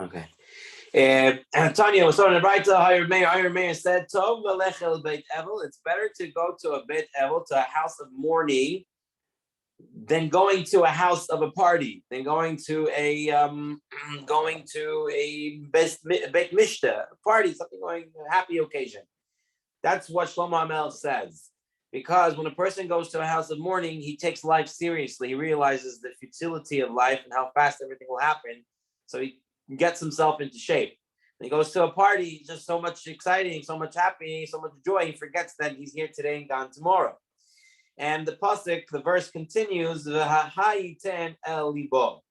Okay. Tanya was on the right to Iron Mayor said, Tov Velechel Beit Evel. It's better to go to a Beit Evel, to a house of mourning, than going to a house of a party, than going to a Beit Mishta party, something going a happy occasion. That's what Shlomo Amel says. Because when a person goes to a house of mourning, he takes life seriously. He realizes the futility of life and how fast everything will happen. So he gets himself into shape. When he goes to a party, just so much exciting, so much happy, so much joy. He forgets that he's here today and gone tomorrow. And the pasuk, the verse continues, el libo,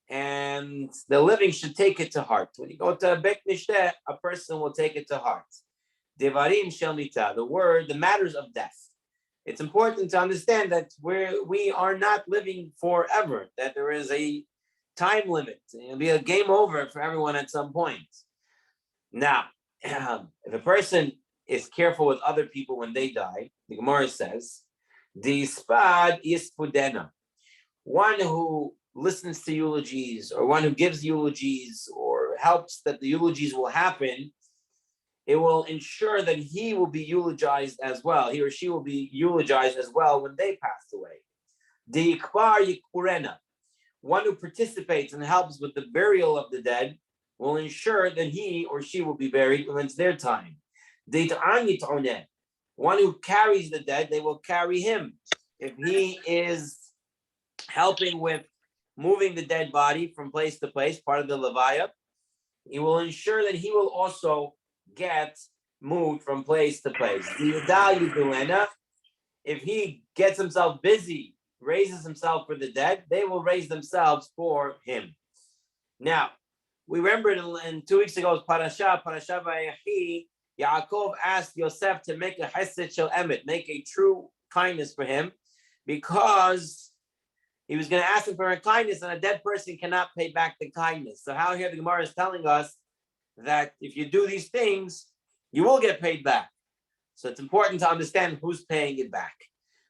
and the living should take it to heart. When you go to a beit mishteh, a person will take it to heart. Devarim shel mita, the matters of death. It's important to understand that we are not living forever, that there is a time limit. It'll be a game over for everyone at some point. Now, if a person is careful with other people when they die, the Gemara says, Dispad ispudena, one who listens to eulogies or one who gives eulogies or helps that the eulogies will happen, it will ensure that he will be eulogized as well. He or she will be eulogized as well when they pass away. Diikbar yikurena, one who participates and helps with the burial of the dead will ensure that he or she will be buried when it's their time. One who carries the dead, they will carry him. If he is helping with moving the dead body from place to place, part of the levaya, he will ensure that he will also get moved from place to place. If he gets himself busy, raises himself for the dead, they will raise themselves for him. Now, we remember in 2 weeks ago's Parasha Vayechi, Yaakov asked Yosef to make a hesed shel emet, make a true kindness for him, because he was going to ask him for a kindness, and a dead person cannot pay back the kindness. So how here the Gemara is telling us that if you do these things, you will get paid back. So it's important to understand who's paying it back.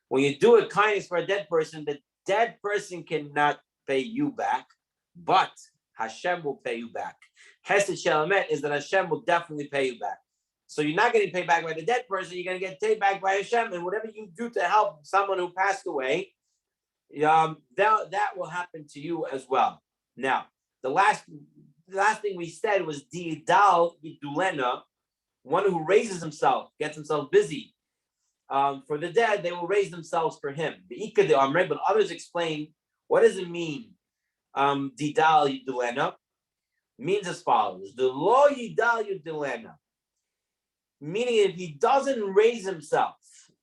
When you do a kindness for a dead person, the dead person cannot pay you back, but Hashem will pay you back. Hesed shel emet is that Hashem will definitely pay you back. So you're not getting paid back by the dead person, you're going to get paid back by Hashem, and whatever you do to help someone who passed away, that will happen to you as well. Now, the last thing we said was Di'idal Yidulena, one who raises himself, gets himself busy. For the dead, they will raise themselves for him. But others explain, what does it mean? Didal Yidulena means as follows: the lo Yidal Yidulena, meaning if he doesn't raise himself,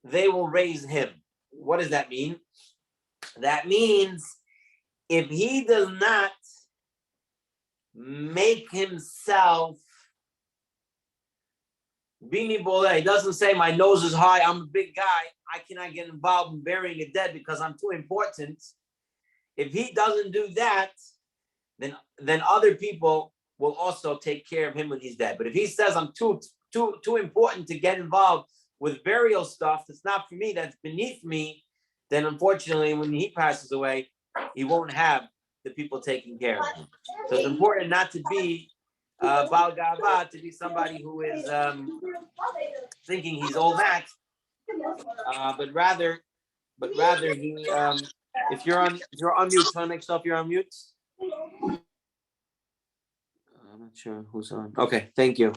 they will raise him. What does that mean? That means if he does not make himself bini bole, he doesn't say my nose is high, I'm a big guy, I cannot get involved in burying a dead because I'm too important. If he doesn't do that, then other people will also take care of him when he's dead. But if he says I'm too important to get involved with burial stuff, that's not for me, that's beneath me, then unfortunately when he passes away, he won't have the people taking care of him. So it's important not to be Baal Gava, to be somebody who is thinking he's all that, but rather he if you're on mute, try to make yourself you're on mute. I'm not sure who's on. Okay, thank you.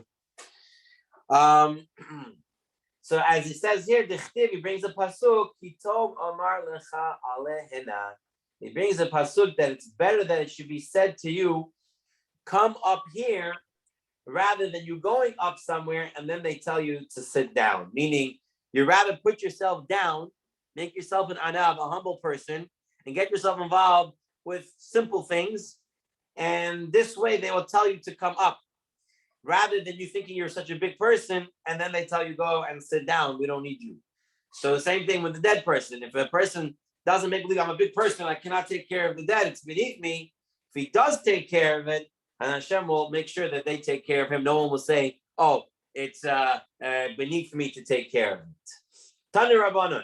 So as he says here, he brings a pasuk, Kitov Amar Lecha Alehena. He brings a pasuk that it's better that it should be said to you, come up here, rather than you going up somewhere and then they tell you to sit down. Meaning, you rather put yourself down, make yourself an anav, a humble person, and get yourself involved with simple things. And this way they will tell you to come up, rather than you thinking you're such a big person and then they tell you go and sit down, we don't need you. So the same thing with the dead person. If a person doesn't make believe I'm a big person, I cannot take care of the dead, it's beneath me. If he does take care of it, and Hashem will make sure that they take care of him, no one will say, oh, it's beneath me to take care of it. Tanu Rabbanon,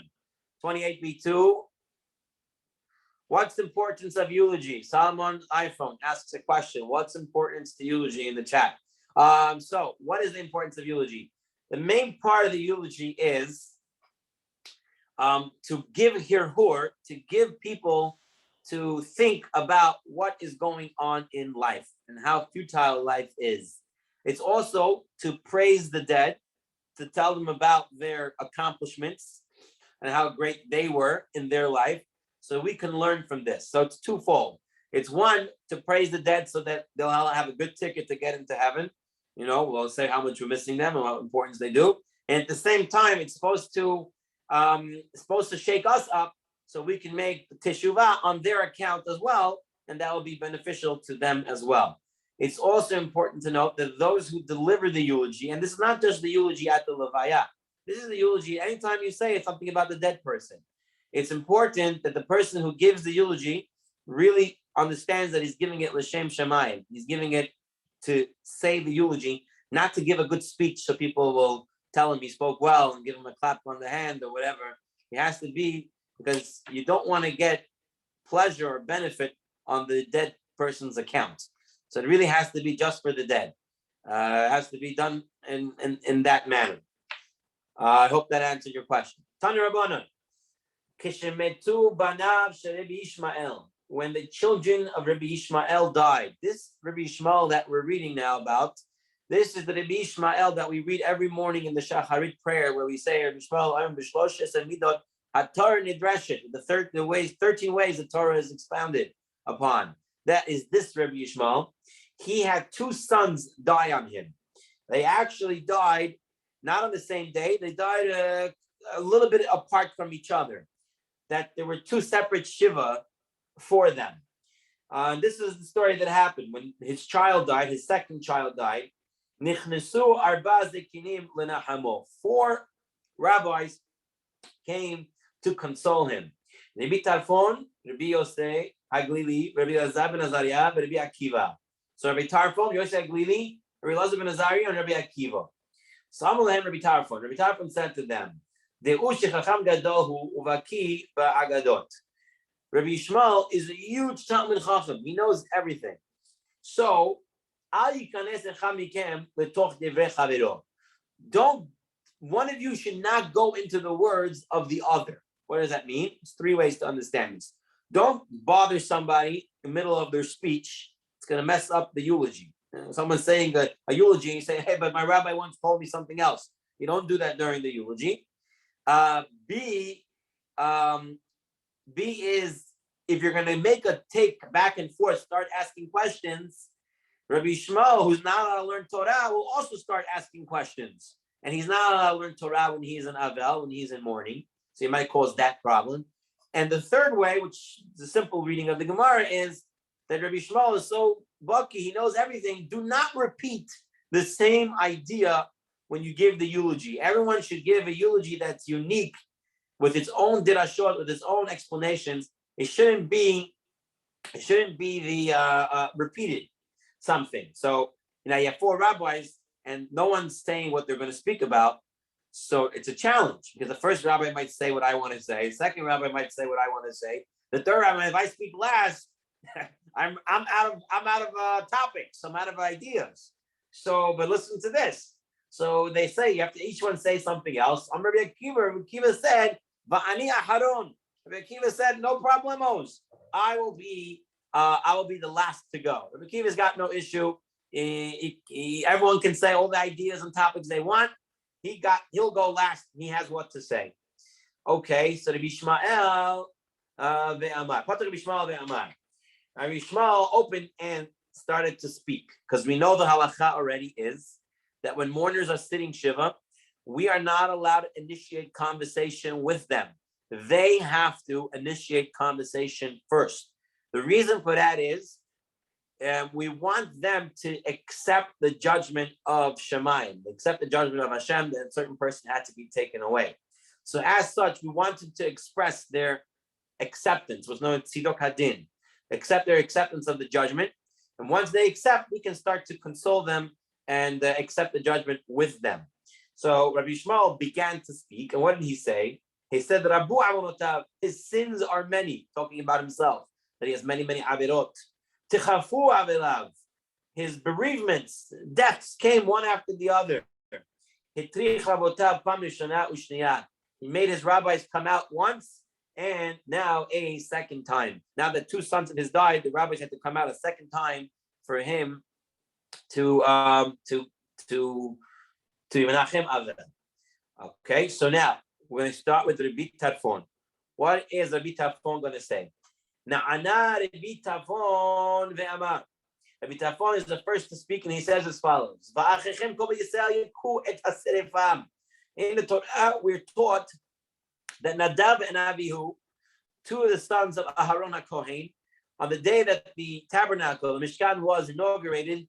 28B-2. What's the importance of eulogy? Solomon iPhone asks a question. What's importance to eulogy in the chat? So what is the importance of eulogy? The main part of the eulogy is to give hirhur, to give people to think about what is going on in life and how futile life is. It's also to praise the dead, to tell them about their accomplishments and how great they were in their life, so we can learn from this. So it's twofold. It's one, to praise the dead so that they'll have a good ticket to get into heaven. We'll say how much we're missing them and what importance they do. And at the same time, it's supposed to shake us up so we can make teshuvah on their account as well, and that will be beneficial to them as well. It's also important to note that those who deliver the eulogy, and this is not just the eulogy at the levaya, this is the eulogy anytime you say something about the dead person. It's important that the person who gives the eulogy really understands that he's giving it l'shem shamayim. He's giving it to say the eulogy, not to give a good speech so people will tell him he spoke well and give him a clap on the hand or whatever. It has to be because you don't want to get pleasure or benefit on the dead person's account. So it really has to be just for the dead. It has to be done in that manner. I hope that answered your question. Tanya Rabbanan. Kishemetu banav Rabbi Ishmael. When the children of Rabbi Ishmael died. This Rabbi Ishmael that we're reading now about, this is the Rabbi Ishmael that we read every morning in the Shacharit prayer, where we say Rabbi Ishmael Ayom B'Shloshes and Midot HaTorah Nidreshet, the 13 ways the Torah is expounded upon. That is this Rabbi Ishmael. He had two sons die on him. They actually died not on the same day. They died a little bit apart from each other. That there were two separate Shiva for them. This is the story that happened when his child died. His second child died. Nichnesu arba zekinim lenachamo. 4 rabbis came to console him. Rabbi Tarfon, Rabbi Yosef Haglili, Rabbi Elazar ben Azariah, Rabbi Akiva. So Rabbi Tarfon, Yosef Haglili, Rabbi Elazar ben Azariah, and Rabbi Akiva. So Amalehem Rabbi Tarfon. Rabbi Tarfon said to them, Rabbi Ishmael is a huge Talmid Chacham. He knows everything. So, don't, one of you should not go into the words of the other. What does that mean? It's 3 ways to understand this. Don't bother somebody in the middle of their speech. It's going to mess up the eulogy. Someone's saying a eulogy, and you say, hey, but my rabbi once told me something else. You don't do that during the eulogy. B is, if you're going to make a take back and forth, start asking questions, Rabbi Shmuel, who's not allowed to learn Torah, will also start asking questions. And he's not allowed to learn Torah when he's in Avel, when he's in mourning. So he might cause that problem. And the third way, which is a simple reading of the Gemara, is that Rabbi Shmuel is so bucky, he knows everything. Do not repeat the same idea when you give the eulogy. Everyone should give a eulogy that's unique, with its own dirashot, with its own explanations. It shouldn't be the repeated something. So you have 4 rabbis, and no one's saying what they're going to speak about. So it's a challenge, because the first rabbi might say what I want to say. The second rabbi might say what I want to say. The third rabbi, if I speak last, I'm out of topics. I'm out of ideas. So, but listen to this. So they say you have to each one say something else. I'm Rabbi Akiva. Rabbi Akiva said, "Va'ani aharon." Rabbi Akiva said, "No problemos. I will be the last to go." Rabbi Akiva's got no issue. Everyone can say all the ideas and topics they want. He'll go last. He has what to say. Okay, so Rabbi Ishmael ve'amar. Rabbi Ishmael ve'amar. Rabbi Ishmael opened and started to speak, because we know the halacha already is that when mourners are sitting shiva, we are not allowed to initiate conversation with them. They have to initiate conversation first. The reason for that is we want them to accept the judgment of Shemayim, accept the judgment of Hashem, that a certain person had to be taken away. So as such, we wanted to express their acceptance, what's known as Tzidok Hadin, accept their acceptance of the judgment. And once they accept, we can start to console them and accept the judgment with them. So Rabbi Shmuel began to speak, and what did he say? He said that Rabu avonotav, his sins are many, talking about himself, that he has many, many avirot. Tichafu avelav, his bereavements, deaths came one after the other. He made his rabbis come out once and now a second time. Now that two sons of his died, the rabbis had to come out a second time for him to Menachem Aved. Okay, so now we're going to start with Rabbi Tarfon. What is Rabbi Tarfon going to say? Na'ana Rabbi Tarfon ve'amar. Rabbi Tarfon is the first to speak, and he says as follows: in the Torah, we're taught that Nadav and Avihu, two of the sons of Aharon HaKohen, on the day that the tabernacle, the Mishkan, was inaugurated,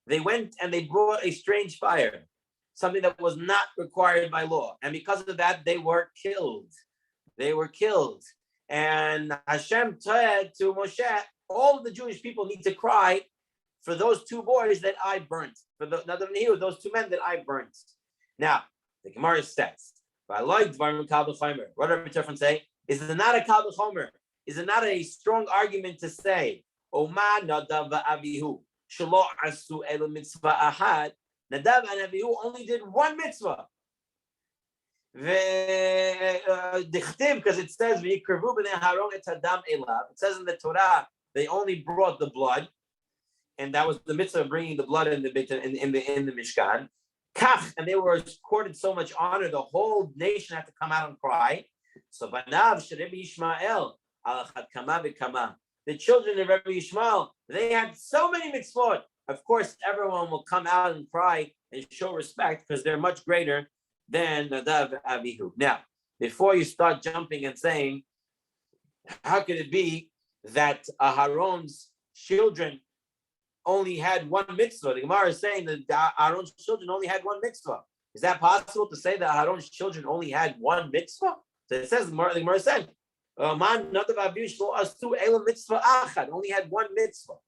they went and they brought a strange fire, something that was not required by law. And because of that, they were killed. They were killed. And Hashem said to Moshe, all of the Jewish people need to cry for those two boys that I burnt, for the Nadav and Avihu, those two men that I burnt. Now, the Gemara says, what does Rabbi Tarfon say? Is it not a kal v'chomer? Is it not a strong argument to say, Oma Nadav v'Avihu shelo asu elu mitzvah ahad? Nadav and Avihu only did one mitzvah. Because it says v'yikravu b'nei Haron et hadam elav. It says in the Torah they only brought the blood, and that was the mitzvah of bringing the blood in the Mishkan. Kach, and they were accorded so much honor, the whole nation had to come out and cry. So Banav Rabbi Yishmael, the children of Rabbi Yishmael, they had so many mitzvot. Of course, everyone will come out and cry and show respect because they're much greater than Nadav Avihu. Now, before you start jumping and saying, how could it be that Aharon's children only had one mitzvah? The Gemara is saying that Aaron's children only had one mitzvah. Is that possible to say that Aaron's children only had one mitzvah? So it says, the Gemara said, only had one mitzvah.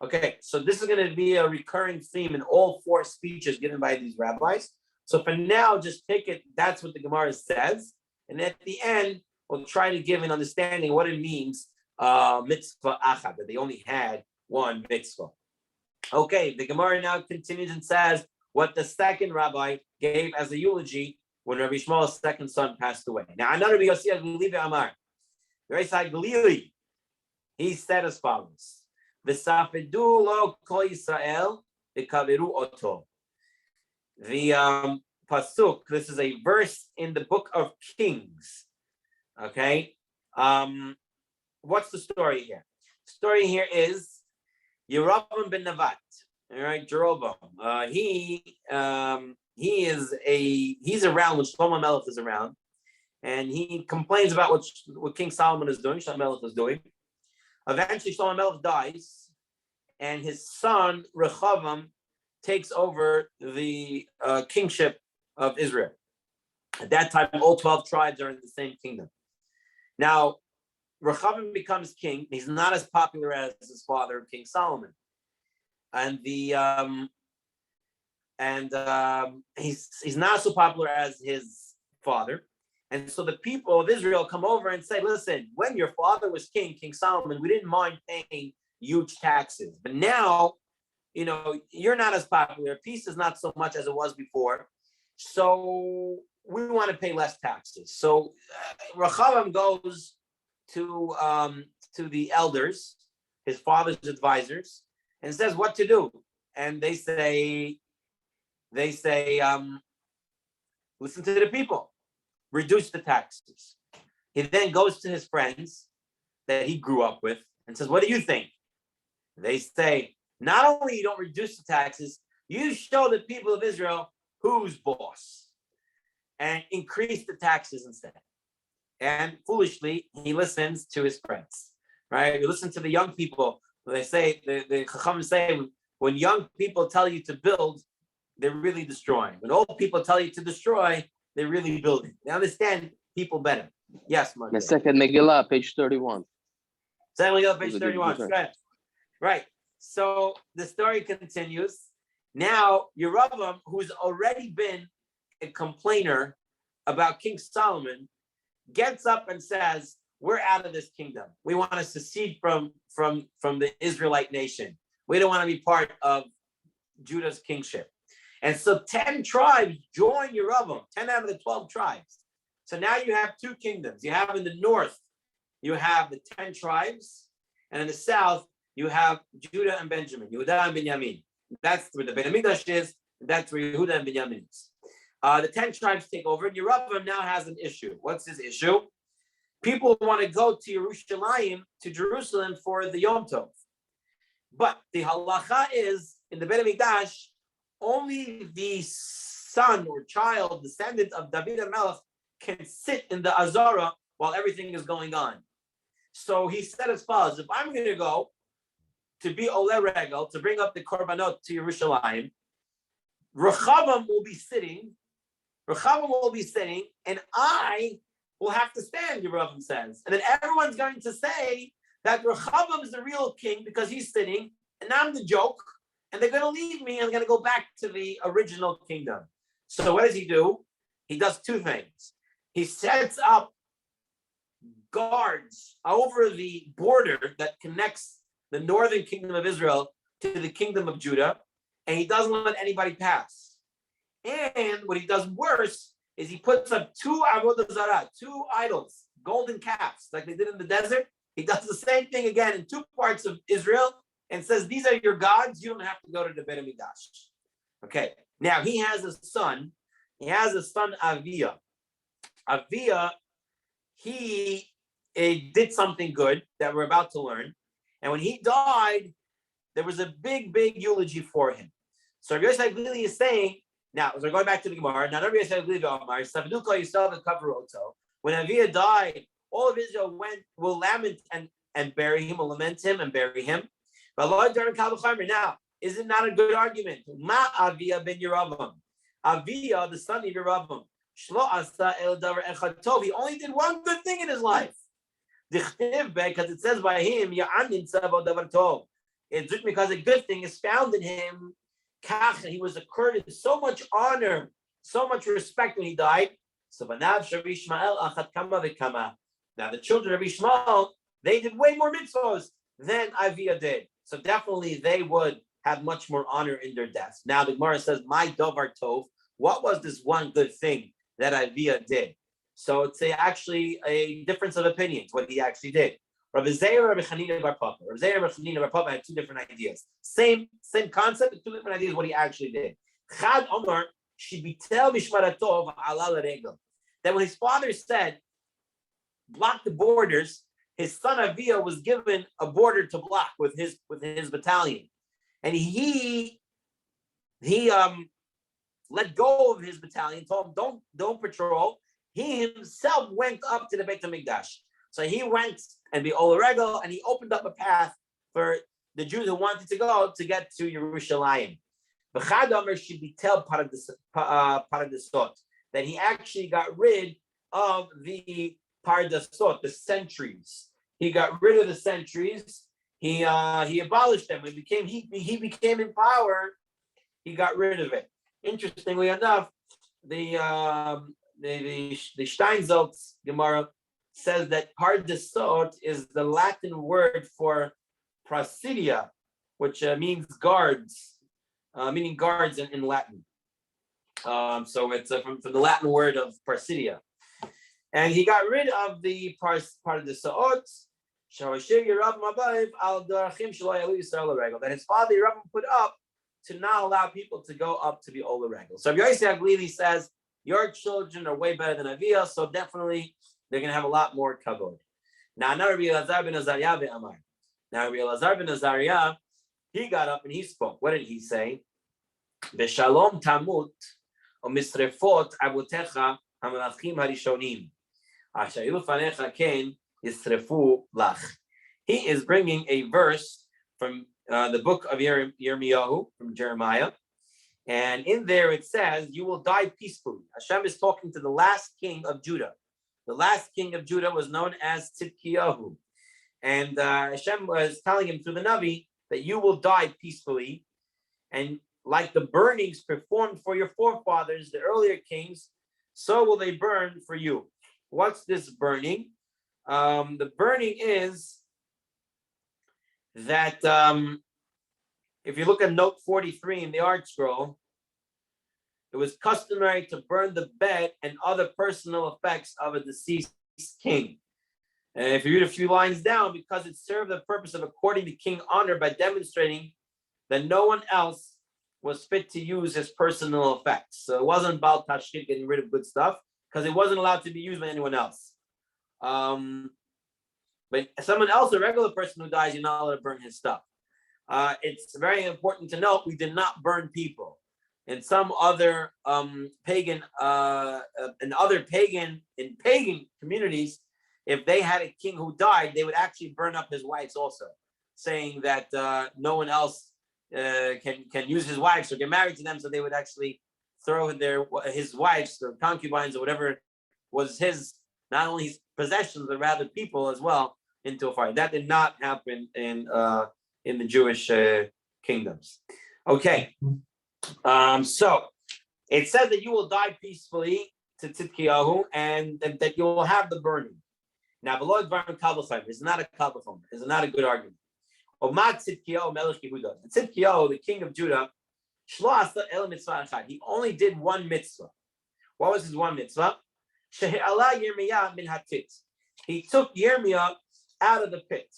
Okay, so this is going to be a recurring theme in all four speeches given by these rabbis. So for now, just take it, that's what the Gemara says. And at the end, we'll try to give an understanding what it means, mitzvah achad, that they only had one mitzvah. Okay, the Gemara now continues and says what the second rabbi gave as a eulogy when Rabbi Shmuel's second son passed away. Now, another Rabbi Yossi Amar, Galili, he said as follows: "V'safedu lo kol Yisrael v'kaveru oto." The pasuk. This is a verse in the book of Kings. Okay, what's the story here? The story here is Yerovam ben Nevat, all right, Jeroboam. He's around when Shlomo Melech is around, and he complains about what King Solomon is doing. Shlomo Melech is doing. Eventually, Shlomo Melech dies, and his son Rechavam takes over the kingship of Israel. At that time, all 12 tribes are in the same kingdom. Now, Rechavam becomes king. He's not as popular as his father, King Solomon, and he's not so popular as his father. And so the people of Israel come over and say, "Listen, when your father was king, King Solomon, we didn't mind paying huge taxes, but now, you're not as popular. Peace is not so much as it was before, so we want to pay less taxes." So Rechavam goes to the elders, his father's advisors, and says what to do. And they say, listen to the people, reduce the taxes. He then goes to his friends that he grew up with and says, what do you think? They say, not only you don't reduce the taxes, you show the people of Israel who's boss and increase the taxes instead. And foolishly, he listens to his friends, right? You listen to the young people. They say, the Chacham say, when young people tell you to build, they're really destroying. When old people tell you to destroy, they're really building. They understand people better. Yes, Mark. The second Megillah, page 31. Second Megillah, page 31. Right. So the story continues. Now, Yerovam, who's already been a complainer about King Solomon, gets up and says, we're out of this kingdom. We want to secede from the Israelite nation. We don't want to be part of Judah's kingship. And so 10 tribes join Yerovam, 10 out of the 12 tribes. So now you have two kingdoms. You have in the north, you have the 10 tribes, and in the south, you have Judah and Benjamin, Yehuda and Benjamin. That's where the Beit HaMikdash is, and that's where Yehuda and Benjamin is. The 10 tribes take over, and Yerovam now has an issue. What's his issue? People want to go to Jerusalem for the Yom Tov. But the halacha is, in the Beit HaMikdash, only the son or child, descendant of David HaMelech, can sit in the Azara while everything is going on. So he said as follows: if I'm going to go to be Ole Regel, to bring up the Korbanot to Yerushalayim, Rechavam will be sitting, and I will have to stand, Yerovam says. And then everyone's going to say that Rechavam is the real king because he's sitting, and I'm the joke, and they're going to leave me, and I'm going to go back to the original kingdom. So what does he do? He does two things. He sets up guards over the border that connects the northern kingdom of Israel to the kingdom of Judah, and he doesn't let anybody pass. And what he does worse is he puts up two avodah zarah, two idols, golden calves, like they did in the desert. He does the same thing again in two parts of Israel and says, these are your gods. You don't have to go to the Beit HaMikdash. Okay, now he has a son. He has a son, Aviyah. Aviyah, he did something good that we're about to learn. And when he died, there was a big, big eulogy for him. So Rabbi Yosef Glili is saying, now, so we're going back to the Gemara. Now, Rabbi Yosef Glili Omar, Savduka Yisrael v'Kavaroto. When Aviyah died, all of Israel will lament and bury him, will lament him and bury him. But now, is it not a good argument? Ma Aviyah ben Yerovam. Aviyah, the son of Yerovam. Shlo asa el davar echad tov. He only did one good thing in his life. Because it says by him, Ya'anin tzavo davar tov. It's written because a good thing is found in him. Kach, and he was accorded so much honor, so much respect when he died. So Banav Shavi Ishmael achat kama v'kama. Now the children of Ishmael, they did way more mitzvahs than Aviyah did. So definitely they would have much more honor in their deaths. Now the Gemara says, my davar tov, what was this one good thing that Aviyah did? So it's actually a difference of opinions, what he actually did. Rabbi Zeir and Rabbi Chanina bar Papa. Rabbi Zeir and Rabbi Chanina bar Papa had two different ideas. Same concept, but two different ideas what he actually did. Chad Omar, shibitel mishmaratov ala l'regel. That when his father said, block the borders, his son Aviyah was given a border to block with his battalion. And he let go of his battalion, told him, don't patrol. He himself went up to the Beit HaMikdash. So he went and be Ola Regel, and he opened up a path for the Jews who wanted to go to get to Yerushalayim. V'chad Omer should be tell paradasot, that he actually got rid of the paradasot, the sentries. He got rid of the sentries. He abolished them. He became in power. He got rid of it. Interestingly enough, the Steinsaltz Gemara says that paradasot is the Latin word for presidia, which means guards, meaning guards in Latin. So it's from the Latin word of presidia. And he got rid of the paradasot, that his father Yerovam put up to not allow people to go up to be Ola Regel. So Rabbi Yosef Glili says, your children are way better than Aviyah, so definitely they're going to have a lot more kavod. Now, Rabbi Elazar ben Azariah ve'amar. Now, Rabbi Elazar ben Azariah, he got up and he spoke. What did he say? B'shalom tamut o misrefot avutecha hamelachim harishonim. Ashayu fanecha ken yisrefu lach. He is bringing a verse from the book of Yirmiyahu, from Jeremiah. And in there it says, you will die peacefully. Hashem is talking to the last king of Judah. The last king of Judah was known as Tzidkiyahu. And Hashem was telling him through the Navi that you will die peacefully. And like the burnings performed for your forefathers, the earlier kings, so will they burn for you. what's this burning? The burning is that if you look at note 43 in the art scroll, it was customary to burn the bed and other personal effects of a deceased king. And if you read a few lines down, because it served the purpose of according the king honor by demonstrating that no one else was fit to use his personal effects. So it wasn't about tashkit, getting rid of good stuff, because it wasn't allowed to be used by anyone else. But someone else, a regular person who dies, you're not allowed to burn his stuff. It's very important to note we did not burn people. In some other pagan communities, if they had a king who died, they would actually burn up his wives also, saying that no one else can use his wives or get married to them. So they would actually throw his wives or concubines or whatever was his, not only his possessions but rather people as well, into a fire. That did not happen in the Jewish kingdoms. Okay. So it says that you will die peacefully to Tzidkiyahu and that you will have the burning. Now, below is not a kalvachomer. It's not a good argument. Tzidkiyahu, the king of Judah, he only did one mitzvah. What was his one mitzvah? He took Yirmiyah out of the pit.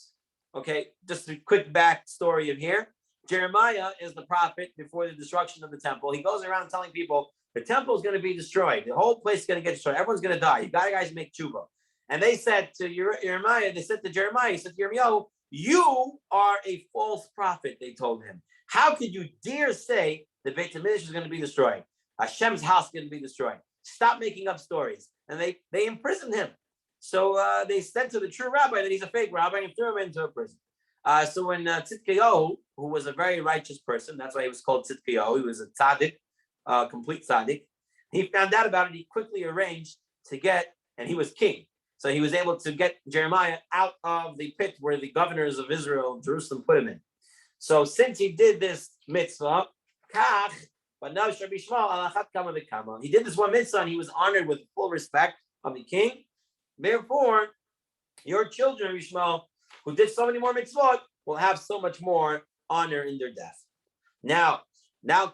Okay, just a quick backstory of here. Jeremiah is the prophet before the destruction of the temple. He goes around telling people the temple is going to be destroyed. The whole place is going to get destroyed. Everyone's going to die. You guys make tshuva. And they said to Jeremiah, he said to Yirmiyahu, you are a false prophet, they told him. How could you dare say the Beit HaMikdash is going to be destroyed? Hashem's house is going to be destroyed. Stop making up stories. And they imprisoned him. So they said to the true rabbi that he's a fake rabbi and threw him into a prison. So when Tzidkiyahu, who was a very righteous person, that's why he was called Tzidkiyahu, he was a tzaddik, complete tzaddik, he found out about it, he quickly arranged to get, and he was king, so he was able to get Jeremiah out of the pit where the governors of Israel, Jerusalem, put him in. So since he did this mitzvah, he did this one mitzvah and he was honored with full respect of the king. Therefore, your children, Yishmael, who did so many more mitzvot, will have so much more honor in their death. Now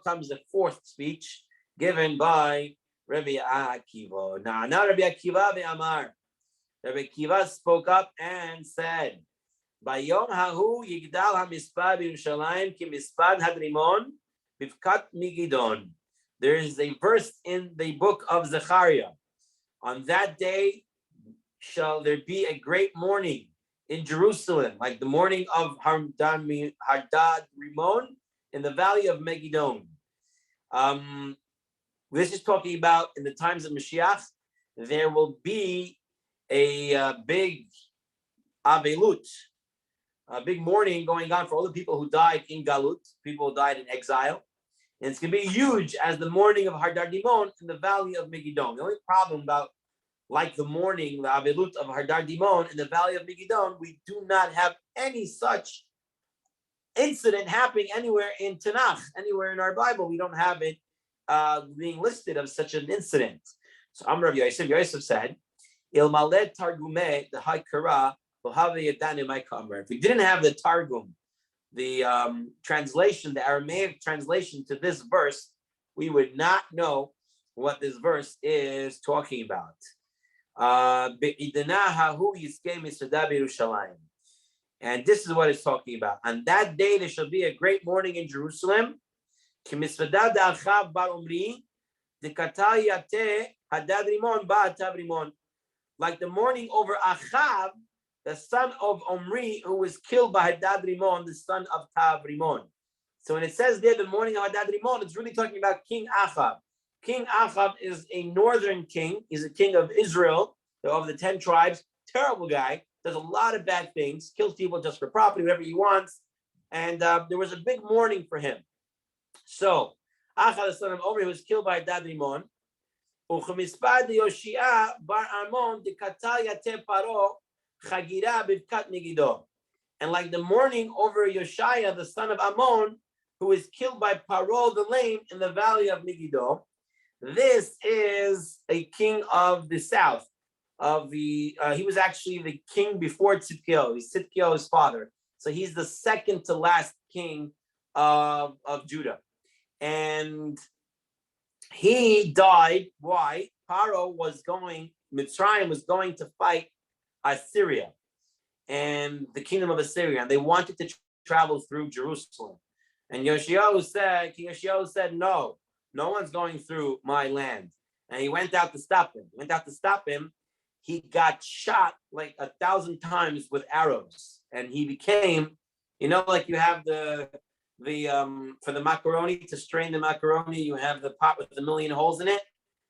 comes the fourth speech given by Rabbi Akiva. Now Rabbi Akiva ve'amar. Rabbi Akiva spoke up and said, Bayom hahu yigdal hamispad b'Yerushalayim ki mispad hadrimon bivkat migidon. There is a verse in the book of Zechariah. On that day shall there be a great mourning in Jerusalem, like the morning of Hadad Rimon in the valley of Megiddo. This is talking about in the times of Mashiach, there will be a big avelut, a big mourning going on for all the people who died in Galut, people who died in exile. And it's going to be huge as the mourning of Hadad Rimon in the valley of Megiddo. The only problem about like the mourning, the Avelut of Hadad Rimon in the valley of Megiddo, we do not have any such incident happening anywhere in Tanakh, anywhere in our Bible. We don't have it being listed of such an incident. So Amr of Yosef said, Il Maled Targumeh, the Haikara, if we didn't have the Targum, the translation, the Aramaic translation to this verse, we would not know what this verse is talking about. And this is what it's talking about. On that day there shall be a great mourning in Jerusalem, like the mourning over Achav, the son of Omri, who was killed by Hadad Rimon, the son of Tav Rimon. So when it says there the mourning of Hadad Rimon, it's really talking about King Achav. King Achav is a northern king. He's a king of Israel, of the 10 tribes. Terrible guy. Does a lot of bad things. Kills people just for property, whatever he wants. And there was a big mourning for him. So Achav, the son of Omri, was killed by Hadad Rimon. And like the mourning over Yoshiah, the son of Ammon, who is killed by Paro the lame in the valley of Megiddo. This is a king of the south. of the. He was actually the king before Tzidkiyahu. He's Tzidkiyahu's father, so he's the second to last king of Judah, and he died. Why? Mitzrayim was going to fight Assyria and the kingdom of Assyria, and they wanted to travel through Jerusalem. And King Yoshiyahu said, no one's going through my land. And he went out to stop him. He got shot like 1,000 times with arrows, and he became, like you have the for the macaroni, to strain the macaroni, you have the pot with 1,000,000 holes in it.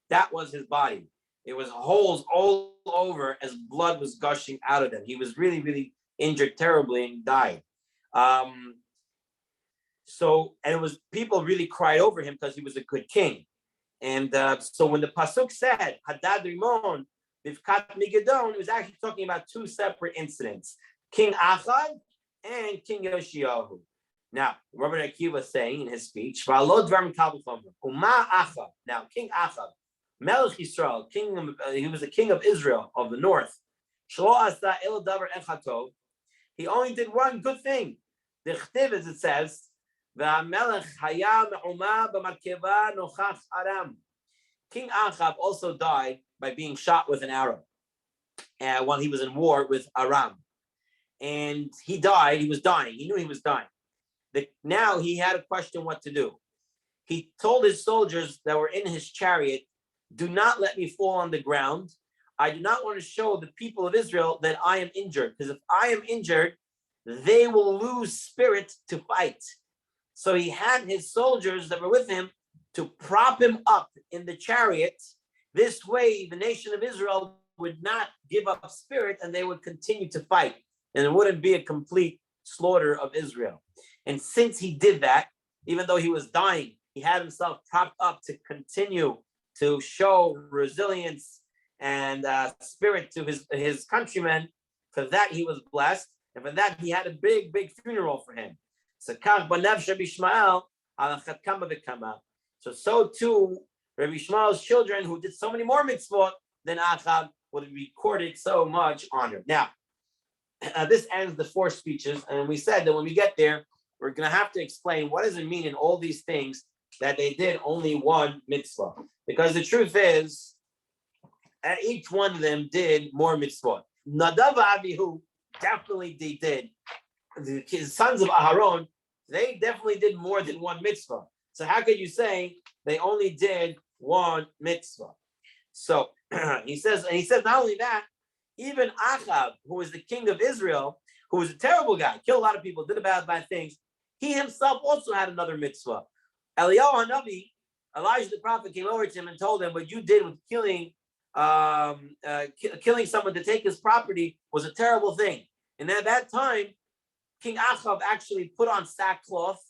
That was his body. It was holes all over as blood was gushing out of them. He was really, really injured terribly and died. And it was, people really cried over him because he was a good king. And so when the pasuk said Hadad Rimon Bivkat Migidon, it was actually talking about two separate incidents: King Achab and King Yoshiyahu. Now, Rabbi Akiva was saying in his speech, Now, King Achab, Melech Yisrael, he was the king of Israel of the north. He only did one good thing. The Chtiv, as it says, King Achab also died by being shot with an arrow while he was in war with Aram. And he died, he was dying, he knew he was dying. Now he had a question what to do. He told his soldiers that were in his chariot, do not let me fall on the ground. I do not want to show the people of Israel that I am injured, because if I am injured, they will lose spirit to fight. So he had his soldiers that were with him to prop him up in the chariot. This way, the nation of Israel would not give up spirit and they would continue to fight. And it wouldn't be a complete slaughter of Israel. And since he did that, even though he was dying, he had himself propped up to continue to show resilience and spirit to his countrymen. For that, he was blessed. And for that, he had a big, big funeral for him. So too, Rabbi Ishmael's children who did so many more mitzvot than Achab would be recorded so much honor. Now, this ends the 4 speeches. And we said that when we get there, we're going to have to explain what does it mean in all these things that they did only one mitzvah. Because the truth is, each one of them did more mitzvot. Nadav and Abihu, definitely they did. The sons of Aharon, they definitely did more than one mitzvah. So how could you say they only did one mitzvah? So he says not only that, even Achab, who was the king of Israel, who was a terrible guy, killed a lot of people, did bad things, he himself also had another mitzvah. Eliyahu Hanavi, Elijah the prophet, came over to him and told him what you did with killing someone to take his property was a terrible thing. And at that time, King Achab actually put on sackcloth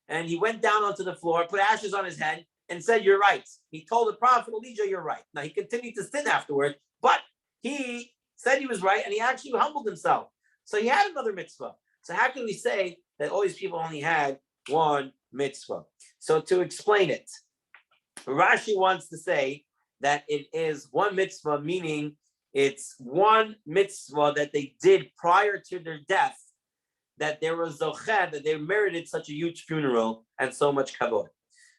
and he went down onto the floor, put ashes on his head, and said, "You're right." He told the prophet Elijah, "You're right." Now he continued to sin afterward, but he said he was right and he actually humbled himself. So he had another mitzvah. So how can we say that all these people only had one mitzvah? So to explain it, Rashi wants to say that it is one mitzvah, meaning it's one mitzvah that they did prior to their death, that there was zocheh, that they merited such a huge funeral and so much kavod.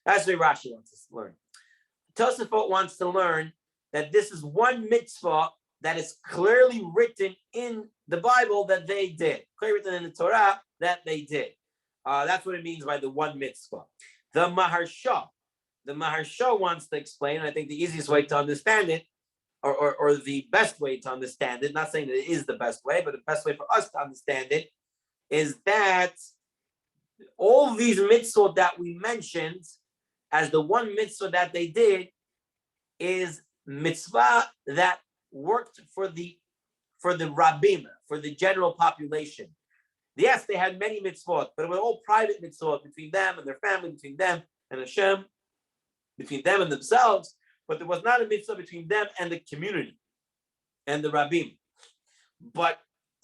That's what Rashi wants us to learn. Tosafot wants to learn that this is one mitzvah that is clearly written in the Bible that they did, clearly written in the Torah that they did. That's what it means by the one mitzvah. The Maharsha wants to explain, and I think the easiest way to understand it, or the best way to understand it, not saying that it is the best way, but the best way for us to understand it, is that all these mitzvot that we mentioned as the one mitzvah that they did is mitzvah that worked for the rabbim, for the general population. Yes, they had many mitzvot, but it was all private mitzvot between them and their family, between them and Hashem, between them and themselves, but there was not a mitzvah between them and the community and the rabbim. But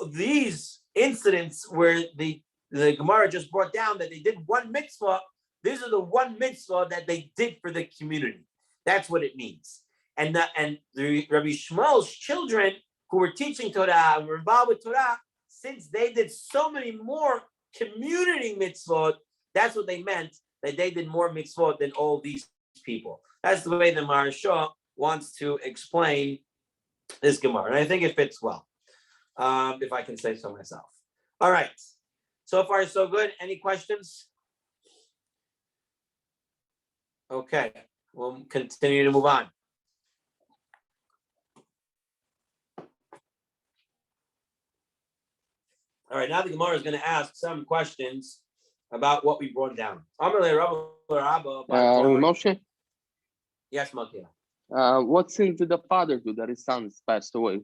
these incidents where the Gemara just brought down that they did one mitzvah, these are the one mitzvah that they did for the community. That's what it means. And the Rabbi Shmuel's children who were teaching Torah and were involved with Torah, since they did so many more community mitzvot, that's what they meant, that they did more mitzvot than all these people. That's the way the Maharsha wants to explain this Gemara. And I think it fits well, if I can say so myself. All right. So far, so good. Any questions? Okay. We'll continue to move on. All right. Now the Gemara is going to ask some questions about what we brought down. Moshe, Yes, Malkia. what sin did the father do that his sons passed away?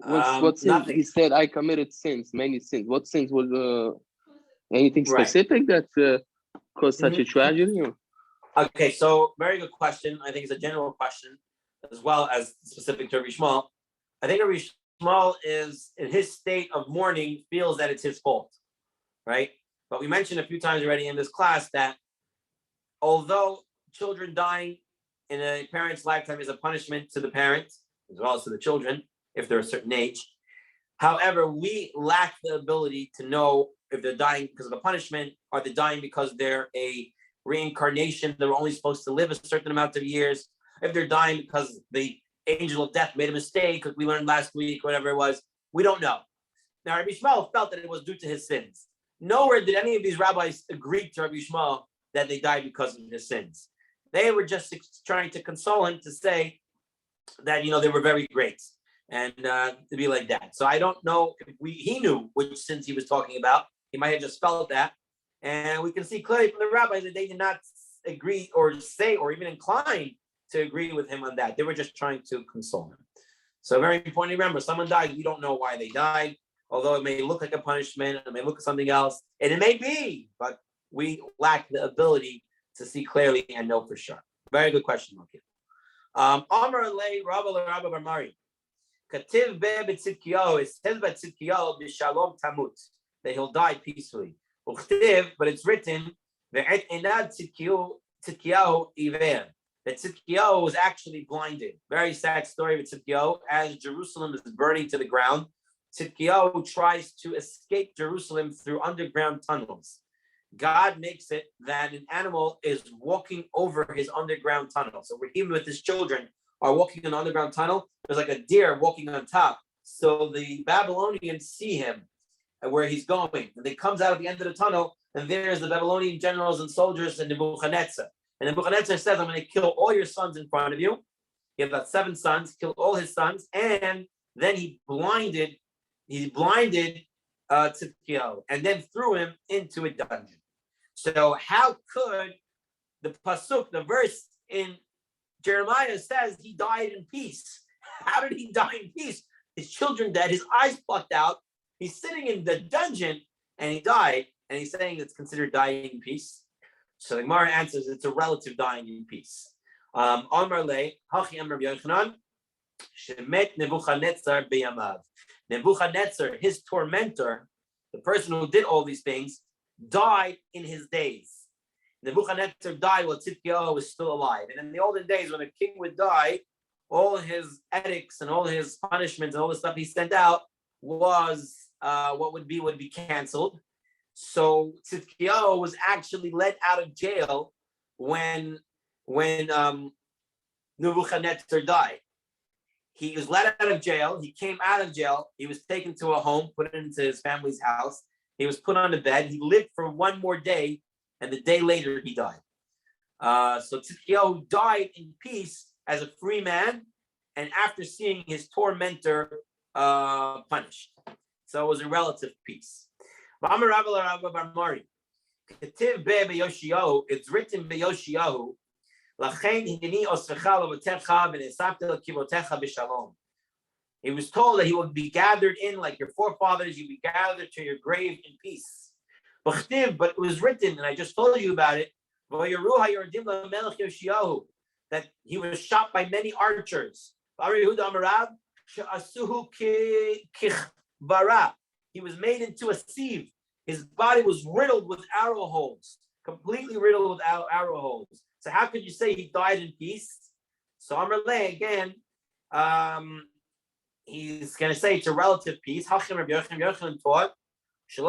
What sin? Nothing. He said, I committed sins, many sins. What sins was anything Right. specific that caused such a tragedy? Okay, so very good question. I think it's a general question as well as specific to Rabbi Shmuel. I think Rabbi Shmuel is in his state of mourning, feels that it's his fault, right? But we mentioned a few times already in this class that although children dying in a parent's lifetime is a punishment to the parent as well as to the children, if they're a certain age. However, we lack the ability to know if they're dying because of a punishment, or they're dying because they're a reincarnation, they were only supposed to live a certain amount of years, if they're dying because the angel of death made a mistake, like we learned last week, whatever it was, we don't know. Now, Rabbi Shmuel felt that it was due to his sins. Nowhere did any of these rabbis agree to Rabbi Shmuel that they died because of his sins. They were just trying to console him, to say that, they were very great, and to be like that. So I don't know if he knew which sins he was talking about. He might have just felt that. And we can see clearly from the rabbis that they did not agree or say or even incline to agree with him on that. They were just trying to console him. So very important to remember, someone died, we don't know why they died, although it may look like a punishment, it may look like something else, and it may be, but we lack the ability to see clearly and know for sure. Very good question, Malki. Amar lei Rabba Bar Mari. Kativ be b'tzidkiyahu, it says by Tzidkiyahu b'shalom tamut, that he'll die peacefully. But it's written that Tzidkiyahu iver, that Tzidkiyahu was actually blinded. Very sad story with Tzidkiyahu. As Jerusalem is burning to the ground, Tzidkiyahu tries to escape Jerusalem through underground tunnels. God makes it that an animal is walking over his underground tunnel. So we're even with his children are walking in an underground tunnel. There's like a deer walking on top. So the Babylonians see him and where he's going. And he comes out at the end of the tunnel, and there's the Babylonian generals and soldiers and Nebuchadnezzar. And Nebuchadnezzar says, I'm going to kill all your sons in front of you. He had about 7 sons, killed all his sons, and then he blinded Tzidkiyahu, and then threw him into a dungeon. So how could the pasuk, the verse in Jeremiah says he died in peace? How did he die in peace? His children dead, his eyes plucked out. He's sitting in the dungeon and he died, and he's saying it's considered dying in peace. So the Gemara answers it's a relative dying in peace. Amar le Hachi Amar Yochanan Shemet Nebuchadnezzar b'yamav. Nebuchadnezzar, his tormentor, the person who did all these things, died in his days. Nebuchadnezzar died while Tzidkiyahu was still alive. And in the olden days, when a king would die, all his edicts and all his punishments and all the stuff he sent out was what would be canceled. So Tzidkiyahu was actually let out of jail when Nebuchadnezzar died. He was let out of jail. He came out of jail. He was taken to a home, put into his family's house. He was put on the bed. He lived for one more day, and the day later he died. So Tzidkiyahu died in peace as a free man, and after seeing his tormentor punished. So it was a relative peace. It's written by Yoshiyahu. He was told that he would be gathered in like your forefathers, you'd be gathered to your grave in peace. But it was written, and I just told you about it, that he was shot by many archers. He was made into a sieve. His body was riddled with arrow holes, completely riddled with arrow holes. So how could you say he died in peace? So Amrle again, he's going to say it's a relative piece. Hachim Rabbi Yochanan taught, the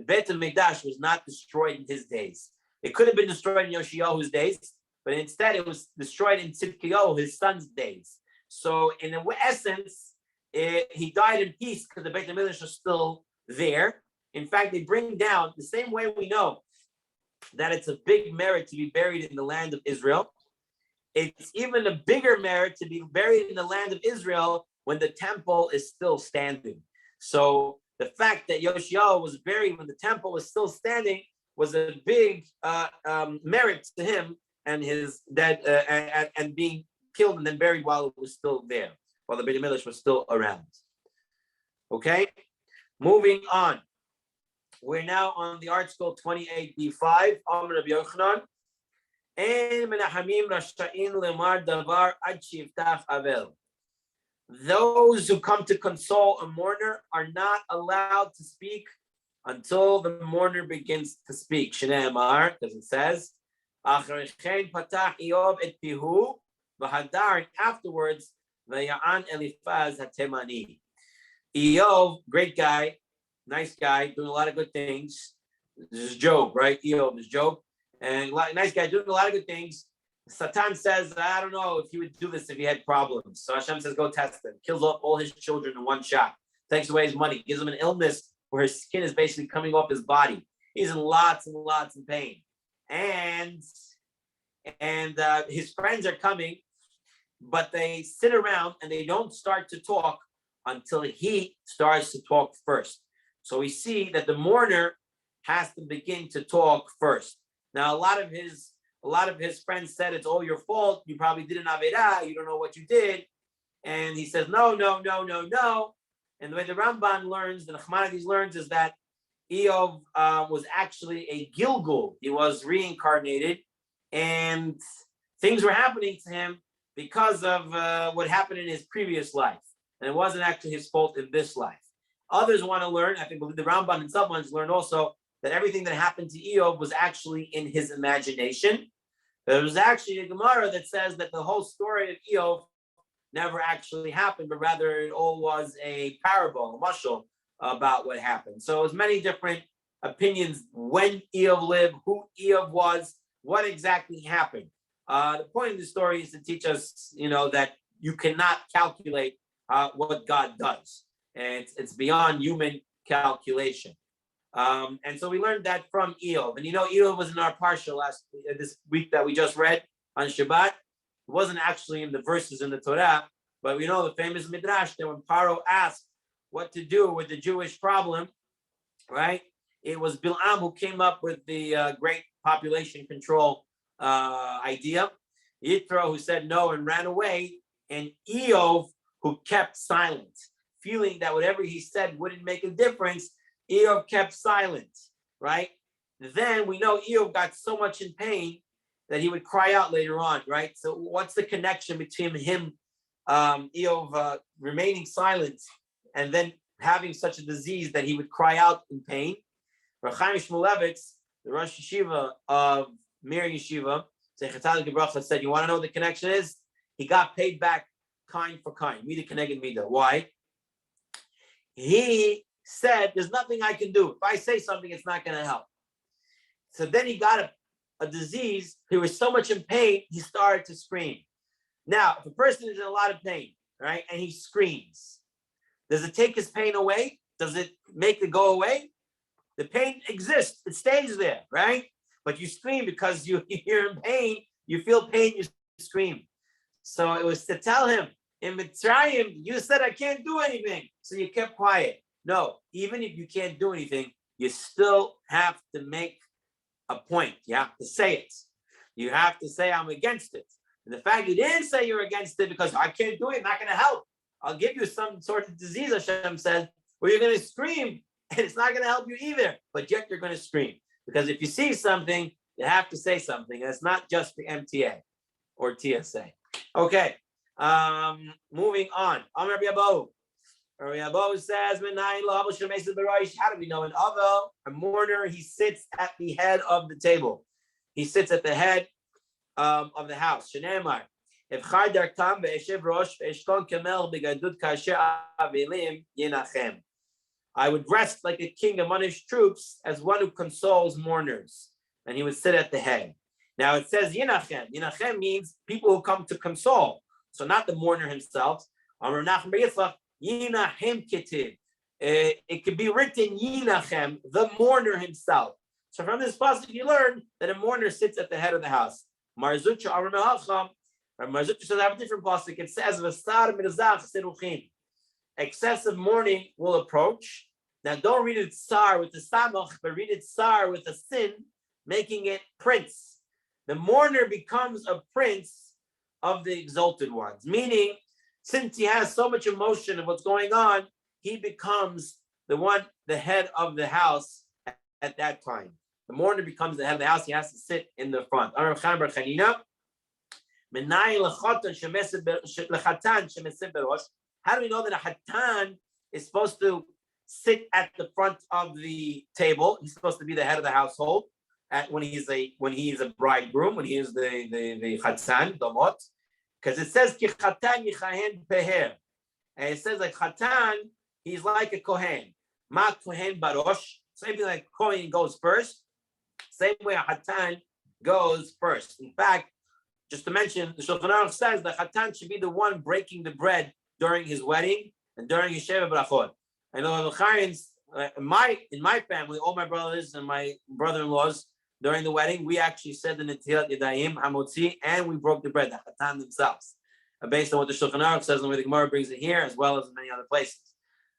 Beit HaMikdash was not destroyed in his days. It could have been destroyed in Yoshiyahu's days, but instead it was destroyed in Tzidkiyahu, his son's days. So in essence, he died in peace because the Beit HaMikdash was still there. In fact, they bring down the same way we know that it's a big merit to be buried in the land of Israel. It's even a bigger merit to be buried in the land of Israel when the temple is still standing. So the fact that Yoshiyahu was buried when the temple was still standing was a big merit to him and his dead and being killed and then buried while it was still there, while the Beit HaMikdash was still around. Okay, moving on. We're now on the art scroll 28B-5. Amr Rabbi Yochanan. Those who come to console a mourner are not allowed to speak until the mourner begins to speak. Shnei Amar, because it says, and afterwards, Vaya'an Eliphaz Hatemani. Eov, great guy, nice guy, doing a lot of good things. This is Job, right? Eov is Job. And nice guy doing a lot of good things. Satan says, I don't know if he would do this if he had problems. So Hashem says, go test him. Kills off all his children in one shot. Takes away his money. Gives him an illness where his skin is basically coming off his body. He's in lots and lots of pain. And his friends are coming, but they sit around and they don't start to talk until he starts to talk first. So we see that the mourner has to begin to talk first. Now, a lot of his friends said it's all your fault. You probably did an Avedah. You don't know what you did. And he says, no. And the way the Ramban learns, the Nachmanides learns, is that Eov was actually a Gilgul. He was reincarnated. And things were happening to him because of what happened in his previous life. And it wasn't actually his fault in this life. Others want to learn, I think the Ramban and some ones learn also, that everything that happened to Eov was actually in his imagination. There was actually a Gemara that says that the whole story of Eov never actually happened, but rather it all was a parable, a mashal about what happened. So there's many different opinions when Eov lived, who Eov was, what exactly happened. The point of the story is to teach us, that you cannot calculate what God does. And it's beyond human calculation. And so we learned that from Eov. And Eov was in our parsha this week that we just read on Shabbat. It wasn't actually in the verses in the Torah, but we know the famous Midrash that when Paro asked what to do with the Jewish problem, right? It was Bil'am who came up with the great population control idea. Yitro who said no and ran away, and Eov who kept silent, feeling that whatever he said wouldn't make a difference. Eov kept silent, right? Then we know Eov got so much in pain that he would cry out later on, right? So what's the connection between him, Eov, remaining silent and then having such a disease that he would cry out in pain? Rav Chaim Shmulevitz, the Rosh Yeshiva of Mir Yeshiva, said, you want to know what the connection is? He got paid back kind for kind, mida keneged mida. Why? He said, there's nothing I can do. If I say something, it's not going to help. So then he got a disease. He was so much in pain, he started to scream. Now, if a person is in a lot of pain, right, and he screams, does it take his pain away? Does it make it go away? The pain exists. It stays there, right? But you scream because you're in pain. You feel pain, you scream. So it was to tell him, in Mitzrayim, you said I can't do anything. So you kept quiet. No, even if you can't do anything, you still have to make a point. You have to say it. You have to say, I'm against it. And the fact you didn't say you're against it because I can't do it, it's not going to help. I'll give you some sort of disease, Hashem says, where you're going to scream, and it's not going to help you either. But yet you're going to scream. Because if you see something, you have to say something. And it's not just the MTA or TSA. Okay. Moving on. Amar Rabbi Abahu. Rabbi Abahu says, how do we know an Avel, a mourner, he sits at the head of the table. He sits at the head. of the house. Shenemar. If Chayder Tam ve'eshev rosh ve'eshkon kemel begadut kasher avelim yinachem. I would rest like a king among his troops as one who consoles mourners, and he would sit at the head. Now it says yinachem. Yinachem means people who come to console. So not the mourner himself. Amar Nachman bar Yitzchak, yinachem kitiv. It could be written yinachem, the mourner himself. So from this passage you learn that a mourner sits at the head of the house. Marzucha Amar Melacham. Marzucha says I have a different passage. It says v'sar mirzach seruchim. Excessive mourning will approach. Now don't read it tsar with the samach, but read it tsar with a sin, making it prince. The mourner becomes a prince of the exalted ones, meaning since he has so much emotion of what's going on, he becomes the head of the house at that time. The mourner becomes the head of the house. He has to sit in the front. How do we know that a hatan is supposed to sit at the front of the table? He's supposed to be the head of the household when he's a bridegroom, when he is the hatan, damot, because it says ki hatan yichahen peher, and it says like hatan, he's like a kohen. Ma kohen barosh. Same thing like kohen goes first. Same way a hatan goes first. In fact, just to mention, the Shulchan Aruch says the hatan should be the one breaking the bread during his wedding and during his sheva brachot. I know in my family, all my brothers and my brother-in-laws, during the wedding, we actually said the Netilat Yadayim Hamotzi, and we broke the bread, the hatan themselves, based on what the Shulchan Aruch says and where the Gemara brings it here, as well as in many other places.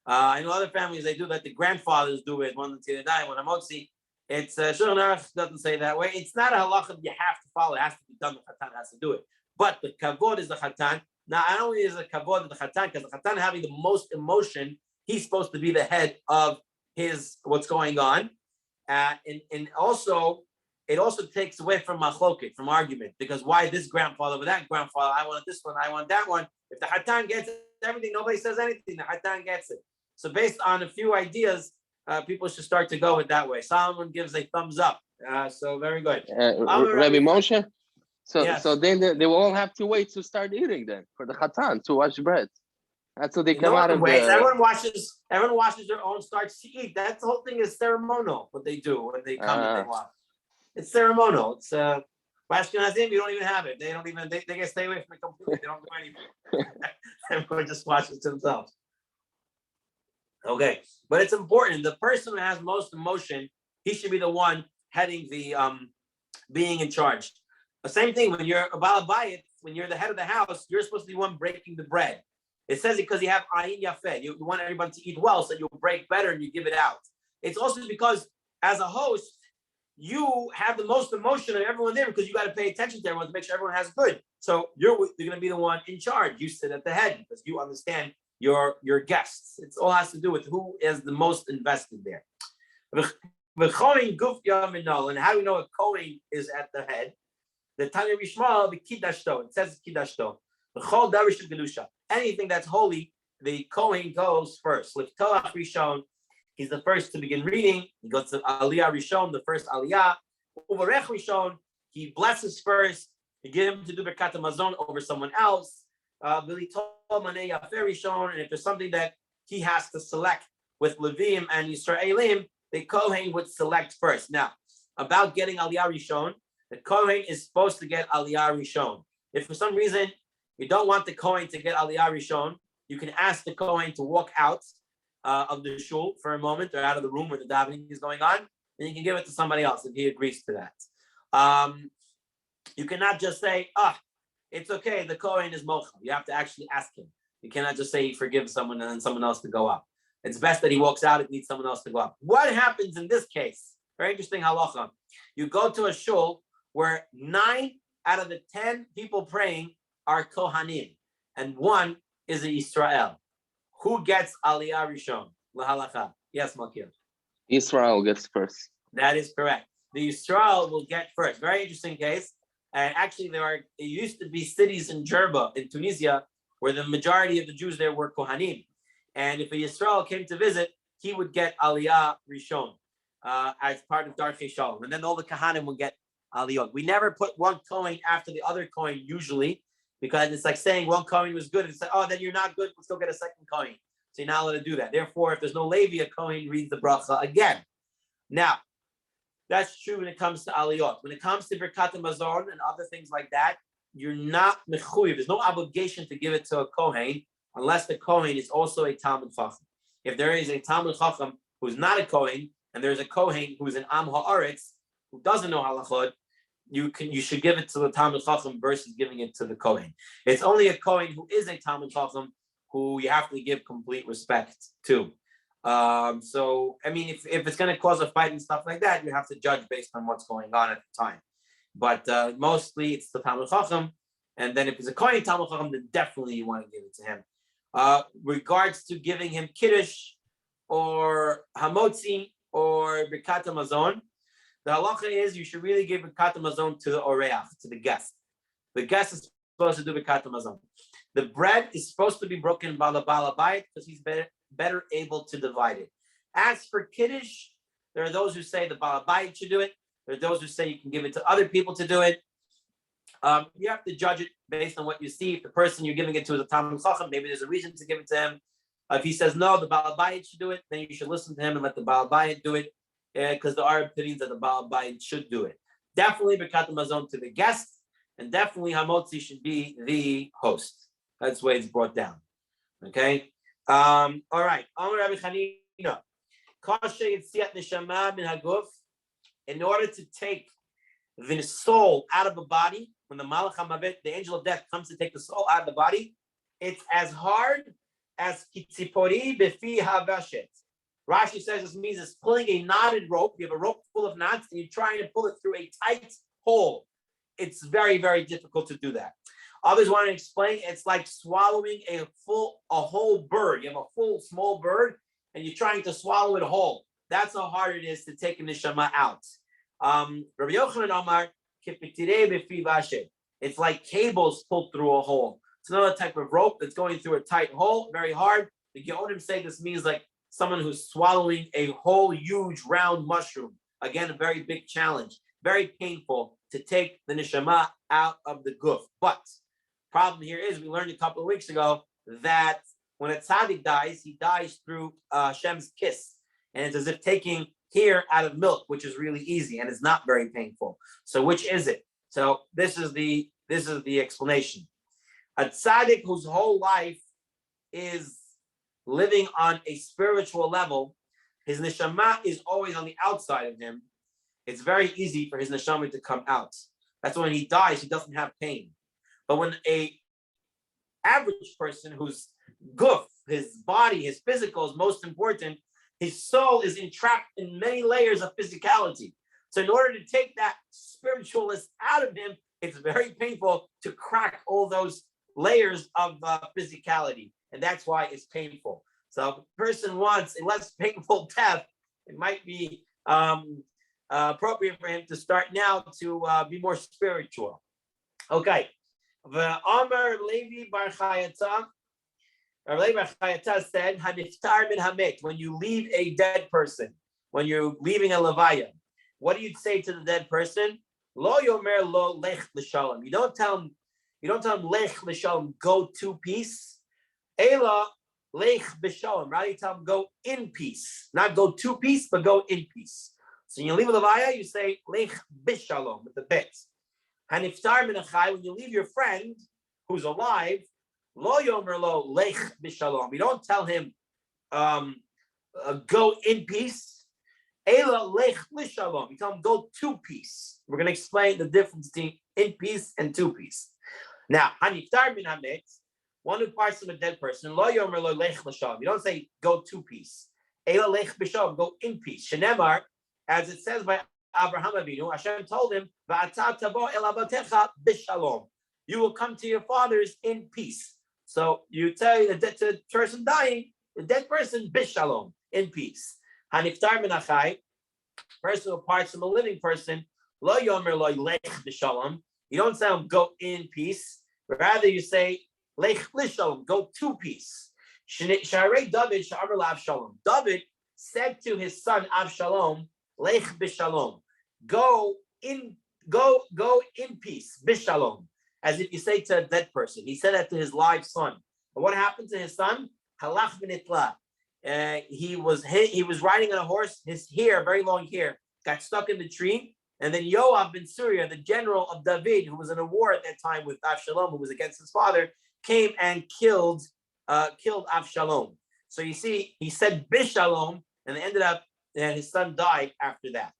I know other families, they do that the grandfathers do it, one Netilat Yadayim, one Hamotzi. It's Shulchan Aruch doesn't say that way. It's not a halacha that you have to follow. It has to be done. The hatan has to do it. But the kavod is the hatan. Not only is a kavod the chatan, because the chatan having the most emotion, he's supposed to be the head of his what's going on, and also it also takes away from machloket, from argument, because why this grandfather with that grandfather? I want this one, I want that one. If the chatan gets everything, nobody says anything. The chatan gets it. So based on a few ideas, people should start to go it that way. Solomon gives a thumbs up. So very good. Rabbi Moshe. So, yes. So then they will all have to wait to start eating then for the chatan to wash bread. That's what they come out of the... Everyone washes their own, starts to eat. That's the whole thing is ceremonial. What they do when they come and they wash. It's ceremonial. It's Ashkenazim, you don't even have it. They don't even they can stay away from it completely. They don't do anything. Everyone just washes themselves. Okay, but it's important. The person who has most emotion, he should be the one heading the being in charge. The same thing when you're a Baal Bayit, when you're the head of the house, you're supposed to be one breaking the bread. It says it because you have ayin yafeh. You want everybody to eat well, so you break better and you give it out. It's also because as a host, you have the most emotion of everyone there because you got to pay attention to everyone to make sure everyone has good. So you're going to be the one in charge. You sit at the head because you understand your guests. It all has to do with who is the most invested there. And how do we know a Kohen is at the head? The Tanya Rishma, the Kiddashto, it says Kiddashto. The Chol Darish Gedusha. Anything that's holy, the Kohen goes first. Liftoach Rishon, he's the first to begin reading. He goes to Aliyah Rishon, the first Aliyah. Uvarech Rishon, he blesses first. You get him to do Birkat Hamazon over someone else. V'litol Manei Yafeh Rishon, and if there's something that he has to select with Levim and Yisraelim, the Kohen would select first. Now, about getting Aliyah Rishon, the Kohen is supposed to get Aliyah Rishon. If for some reason you don't want the Kohen to get Aliyah Rishon, you can ask the Kohen to walk out of the shul for a moment, or out of the room where the davening is going on, and you can give it to somebody else if he agrees to that. You cannot just say, it's okay, the Kohen is mochel. You have to actually ask him. You cannot just say he forgives someone and then someone else to go up. It's best that he walks out, it needs someone else to go up. What happens in this case? Very interesting halacha. You go to a shul where 9 out of the 10 people praying are Kohanim, and 1 is a Yisrael. Who gets Aliyah Rishon? Lahalacha. Yes, Makir. Israel gets first. That is correct. The Yisrael will get first. Very interesting case. And actually, it used to be cities in Jerba, in Tunisia, where the majority of the Jews there were Kohanim. And if a Yisrael came to visit, he would get Aliyah Rishon as part of Darchei Shalom. And then all the Kohanim would get aliyot. We never put one coin after the other coin usually, because it's like saying one coin was good. It's like, oh, then you're not good. Let's go get a second coin. So you're not allowed to do that. Therefore, if there's no Levi, a coin reads the bracha again. Now, that's true when it comes to aliyot. When it comes to Birkat Hamazon and other things like that, you're not mechuyev. There's no obligation to give it to a kohen unless the kohen is also a Talmud Chacham. If there is a Talmud Chacham who's not a kohen, and there's a kohen who's an Am Haaretz who doesn't know halachot, you should give it to the Talmud Chacham versus giving it to the kohen. It's only a kohen who is a Talmud Chacham who you have to give complete respect to. So I mean, if it's going to cause a fight and stuff like that, you have to judge based on what's going on at the time. But mostly it's the Talmud Chacham, and then if it's a kohen Talmud Chacham, then definitely you want to give it to him. Regards to giving him kiddush or hamotzi or birkat hamazon, the halacha is you should really give birkat hamazon to the oreach, to the guest. The guest is supposed to do birkat hamazon. The bread is supposed to be broken by the Baal Habayit because he's better able to divide it. As for kiddush, there are those who say the Baal Habayit should do it. There are those who say you can give it to other people to do it. You have to judge it based on what you see. If the person you're giving it to is a Talmud Chacham, maybe there's a reason to give it to him. If he says no, the Baal Habayit should do it, then you should listen to him and let the Baal Habayit do it, because there are opinions that the Baal Habayit should do it. Definitely Birkat Hamazon to the guest, and definitely Hamotzi should be the host. That's the way it's brought down. Okay. All right. In order to take the soul out of the body, when the Malach HaMavet, the angel of death, comes to take the soul out of the body, it's as hard as kitzipori befi havashet. Rashi says this means it's pulling a knotted rope. You have a rope full of knots, and you're trying to pull it through a tight hole. It's very, very difficult to do that. Others want to explain it's like swallowing a whole bird. You have a full small bird, and you're trying to swallow it whole. That's how hard it is to take a neshama out. Rabbi Yochanan Amar, it's like cables pulled through a hole. It's another type of rope that's going through a tight hole, very hard. The Geonim say this means like someone who's swallowing a whole huge round mushroom. Again, a very big challenge, very painful to take the neshama out of the guf. But problem here is we learned a couple of weeks ago that when a tzaddik dies, he dies through Hashem's kiss. And it's as if taking hair out of milk, which is really easy and it's not very painful. So which is it? So this is the explanation. A tzaddik whose whole life is living on a spiritual level, his neshama is always on the outside of him. It's very easy for his neshama to come out. That's when he dies, he doesn't have pain. But when a average person whose guf, his body, his physical is most important, his soul is entrapped in many layers of physicality. So in order to take that spiritualist out of him, it's very painful to crack all those layers of physicality. And that's why it's painful. So if a person wants a less painful death, it might be appropriate for him to start now to be more spiritual. Okay. The Amar Levi Bar Chayata, Levi Bar Chayata said, "Haniftar min hamet." When you leave a dead person, when you're leaving a levaya, what do you say to the dead person? Lo yomer lo lech l'shalom. You don't tell him lech l'shalom, go to peace. Ela lech b'shalom. Rather, you tell him go in peace, not go to peace, but go in peace. So when you leave a levaya, you say lech b'shalom with the bet. Haniftar min achai, when you leave your friend who's alive, lo yomer lo lech b'shalom. You don't tell him go in peace. Ela lech l'shalom. You tell him go to peace. We're going to explain the difference between in peace and to peace. Now, haniftar min hamet, one who parts from a dead person, lo yomer lo lech l'shalom. You don't say go to peace. Ela lech b'shalom, go in peace. Shenemar, as it says by Abraham Avinu, Hashem told him, "Va'ata tavo el avatecha b'shalom." You will come to your fathers in peace. So you tell the person dying, the dead person, b'shalom, in peace. Haniftar min achai, person who parts from a living person, lo yomer lo lech b'shalom. You don't say go in peace. Rather, you say lech l'shalom, go to peace. Sharei David sha'amar la'Avshalom. David said to his son Avshalom, lech b'shalom, go in go in peace, bishalom, as if you say to a dead person. He said that to his live son. But what happened to his son? Halach v'nitla. He was riding on a horse. His hair, very long hair, got stuck in the tree. And then Yoav ben Surya, the general of David, who was in a war at that time with Avshalom, who was against his father, came and killed Avshalom. So you see, he said bishalom, and it ended up that his son died after that.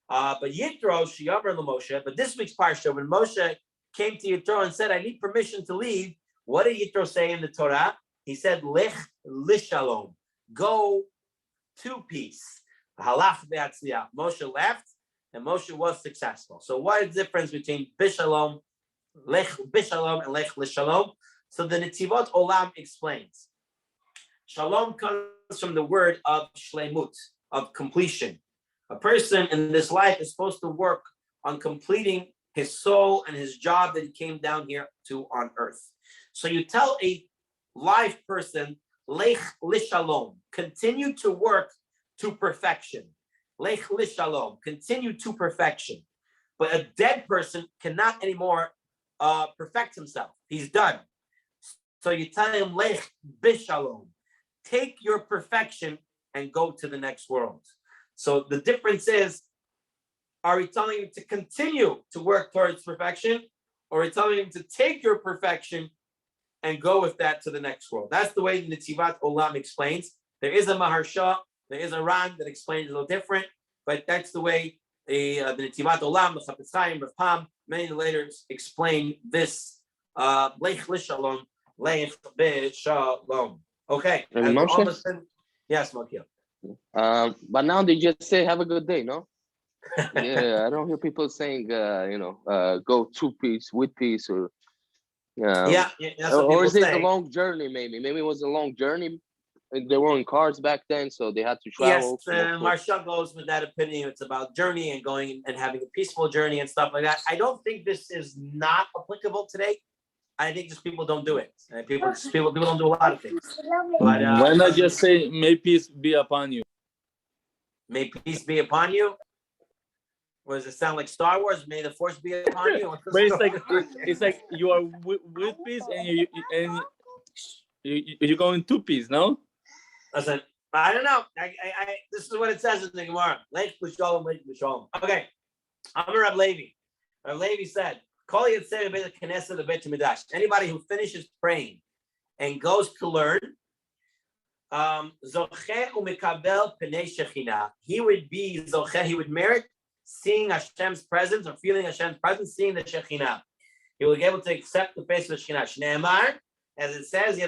But Yitro, Shiamar LaMoshe, but this week's parsha, when Moshe came to Yitro and said, I need permission to leave, what did Yitro say in the Torah? He said, Lech lishalom, go to peace. Halach be'atzliach. Moshe left, and Moshe was successful. So what is the difference between bishalom, Lech bishalom, and Lech lishalom? So the Netivot Olam explains. Shalom comes from the word of shleimut, of completion. A person in this life is supposed to work on completing his soul and his job that he came down here to on earth. So you tell a live person, Lech lishalom, continue to work to perfection. Lech lishalom, continue to perfection. But a dead person cannot anymore perfect himself. He's done. So you tell him, Lech bishalom, take your perfection and go to the next world. So the difference is, are we telling him to continue to work towards perfection, or are we telling him to take your perfection and go with that to the next world? That's the way the Netivat Olam explains. There is a Maharsha, there is a Ran that explains a little different, but that's the way the Netivat Olam, the Chafetz Chaim, Rav Pam, many of the later explain this Lech lishalom, Lech b'shalom. Okay. Yes, Malkia. But now they just say have a good day, no? Yeah, I don't hear people saying go to peace, with peace, or that's what or is it say. a long journey? Maybe it was a long journey. They were in cars back then, so they had to travel. Yes, Marsha goes with that opinion. It's about journey and going and having a peaceful journey and stuff like that. I don't think this is not applicable today. I think just people don't do it. People don't do a lot of things. But why not just say, may peace be upon you? May peace be upon you. Or does it sound like Star Wars? May the force be upon you. But it's like you are with peace and you're going to peace, no? Listen, I don't know. This is what it says in the Gemara. Lech l'shalom, lech l'shalom. Okay, I'm a Rab Levi. Rab Levi said, anybody who finishes praying and goes to learn, he would be zocheh, he would merit seeing Hashem's presence or feeling Hashem's presence, seeing the Shekhinah. He will be able to accept the face of the Shekhinah. Shneimar, as it says,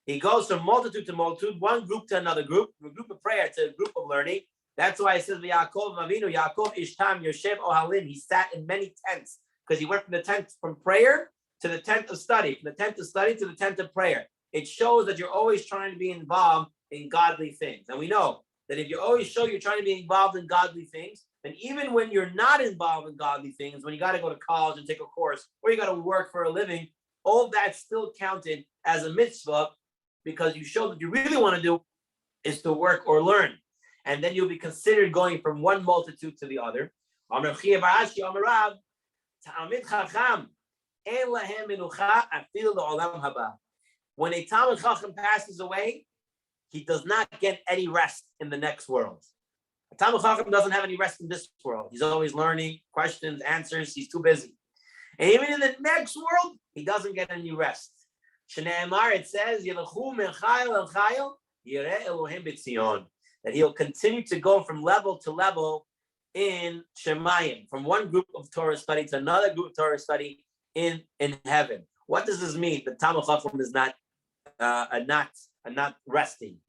he goes from multitude to multitude, one group to another group, from a group of prayer to a group of learning. That's why it says Yaakov Avinu, Yaakov Ishtam Yoshev Ohalin. He sat in many tents because he went from the tent from prayer to the tent of study, from the tent of study to the tent of prayer. It shows that you're always trying to be involved in godly things. And we know that if you always show you're trying to be involved in godly things, then even when you're not involved in godly things, when you got to go to college and take a course, or you got to work for a living, all that's still counted as a mitzvah because you show that you really want to do is to work or learn. And then you'll be considered going from one multitude to the other. When a Talmid Chacham passes away, he does not get any rest in the next world. A Talmid Chacham doesn't have any rest in this world. He's always learning, questions, answers. He's too busy. And even in the next world, he doesn't get any rest. Shneimar, it says, that he'll continue to go from level to level in Shemayim, from one group of Torah study to another group of Torah study in heaven. What does this mean? The Talmid Chacham is not resting.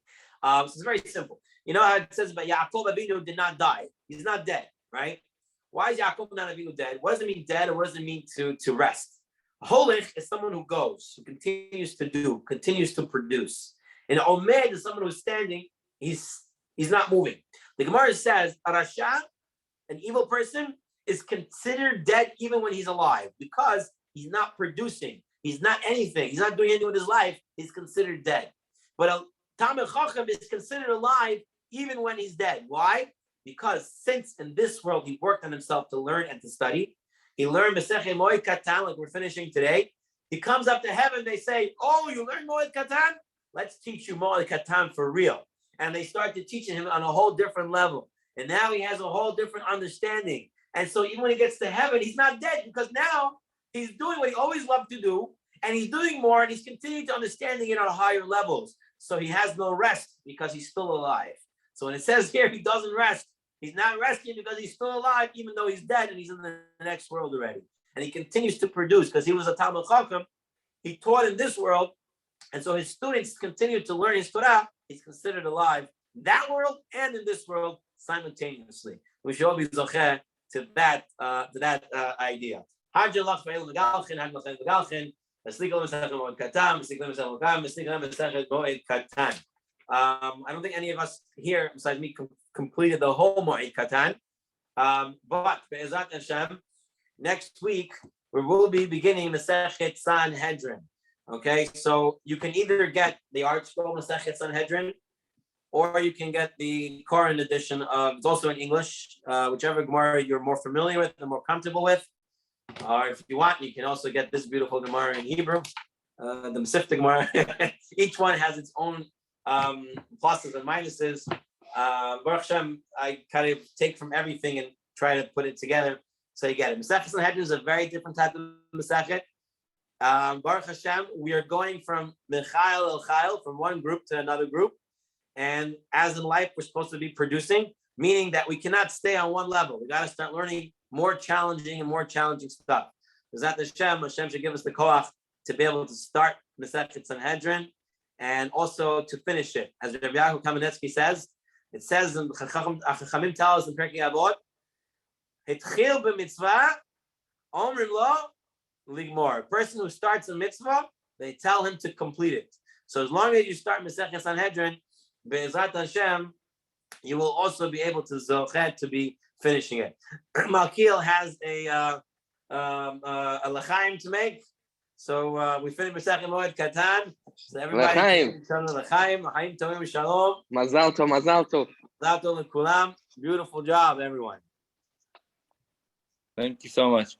So it's very simple. You know how it says about Yaakov Avinu did not die. He's not dead, right? Why is Yaakov not Avinu dead? What does it mean dead, or what does it mean to rest? A holich is someone who goes, who continues to do, continues to produce. And Omed is someone who's standing. He's not moving. The Gemara says, a rasha, an evil person, is considered dead even when he's alive because he's not producing. He's not anything. He's not doing anything with his life. He's considered dead. But a Talmid Chacham is considered alive even when he's dead. Why? because since in this world he worked on himself to learn and to study, he learned Masechet Moed Kattan, like we're finishing today. He comes up to heaven, they say, oh, you learned Moed Kattan? Let's teach you Moed Kattan for real. And they start to teaching him on a whole different level. And now he has a whole different understanding. And so even when he gets to heaven, he's not dead, because now he's doing what he always loved to do, and he's doing more, and he's continuing to understanding it on higher levels. So he has no rest because he's still alive. So when it says here he doesn't rest, he's not resting because he's still alive, even though he's dead and he's in the next world already. And he continues to produce because he was a Talmud Chacham. He taught in this world, and so his students continue to learn his Torah. He's considered alive in that world and in this world simultaneously. We should all be zocheh to that idea. I don't think any of us here, besides me, completed the whole Moed Kattan. But Be'ezrat Hashem, next week we will be beginning Masechet Sanhedrin. Okay, so you can either get the art scroll Masechet Sanhedrin, or you can get the Koran edition of, it's also in English, whichever Gemara you're more familiar with and more comfortable with. Or if you want, you can also get this beautiful Gemara in Hebrew, the Masifta Gemara. Each one has its own pluses and minuses. Baruch Hashem, I kind of take from everything and try to put it together so you get it. Masechet Sanhedrin is a very different type of Masechet. Baruch Hashem, we are going from Michael El Chayil, from one group to another group. And as in life, we're supposed to be producing, meaning that we cannot stay on one level. We got to start learning more challenging stuff. Bezat Hashem should give us the koach to be able to start Masechet Sanhedrin and also to finish it. As Rabbi Yaakov Kamenetsky says, it says in Chachamim tell us in Pirkei Avot, Hitchil b'mitzvah, omrim lo ligmor. A person who starts a mitzvah, they tell him to complete it. So as long as you start Masechet Sanhedrin, Be'ezrat Hashem, you will also be able to zochet to be finishing it. Malkiel has a l'chaim to make, so we finish Masechet Moed Kattan. So everybody, l'chaim, l'chaim tovim shalom. Mazal tov, mazal tov. Mazal tov l'kulam. Beautiful job, everyone. Thank you so much.